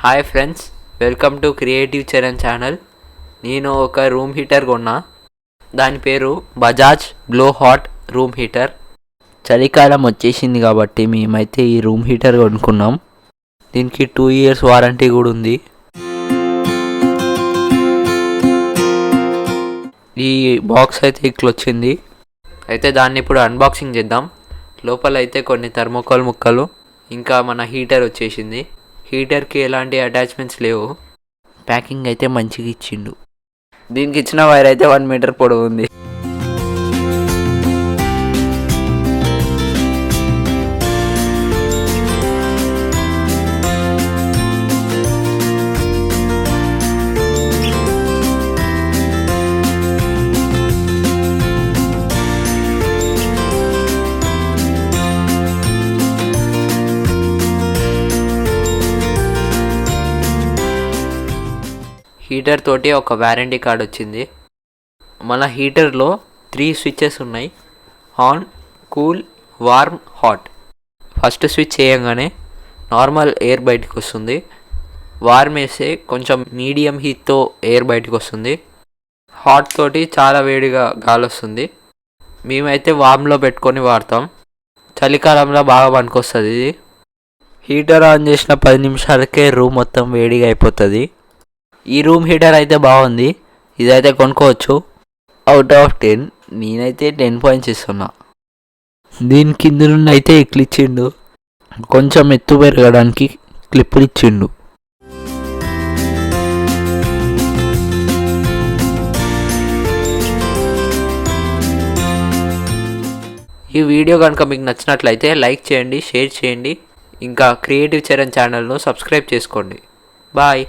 Hi friends, welcome to creative Charan channel. నేను ఒక room heater కొన్నా. దాని పేరు Bajaj blow hot room heater. చలికాలం వచ్చేసింది కాబట్టి మేమైతే ఈ రూమ్ హీటర్ కొనుక్కున్నాం. దీనికి 2 years వారంటీ కూడా ఉంది. ఈ బాక్స్ అయితే ఇట్లా వచ్చింది. అయితే దాన్ని ఇప్పుడు అన్బాక్సింగ్ చేద్దాం. లోపల అయితే కొన్ని థర్మోకోల్ ముక్కలు, ఇంకా మన హీటర్ వచ్చేసింది. హీటర్కి ఎలాంటి అటాచ్మెంట్స్ లేవు. ప్యాకింగ్ అయితే మంచిగా ఇచ్చిండు. దీనికి ఇచ్చిన వైర్ అయితే 1 meter పొడవు ఉంది. హీటర్ తోటి ఒక వారంటీ కార్డ్ వచ్చింది. మన హీటర్లో 3 switches ఉన్నాయి: on, cool, warm, hot. First switch చేయగానే నార్మల్ ఎయిర్ బయటకు వస్తుంది. వార్మ్ వేస్తే కొంచెం మీడియం హీట్తో ఎయిర్ బయటకు వస్తుంది. హాట్ తోటి చాలా వేడిగా గాలి వస్తుంది. మేమైతే వార్మ్లో పెట్టుకొని వాడతాం. చలికాలంలో బాగా పనికొస్తుంది ఇది. హీటర్ ఆన్ చేసిన 10 నిమిషాలకే రూమ్ మొత్తం వేడిగా అయిపోతుంది. ఈ రూమ్ హీటర్ అయితే బాగుంది. ఇదైతే కొనుక్కోవచ్చు. అవుట్ ఆఫ్ 10 నేనైతే 10 points ఇస్తున్నా. దీని కింద నుండి అయితే ఇచ్చిండు. కొంచెం ఎత్తు పెరగడానికి క్లిప్పులు ఇచ్చిండు. ఈ వీడియో కనుక మీకు నచ్చినట్లయితే లైక్ చేయండి, షేర్ చేయండి. ఇంకా క్రియేటివ్ చరణ్ ఛానల్ను సబ్స్క్రైబ్ చేసుకోండి. బాయ్.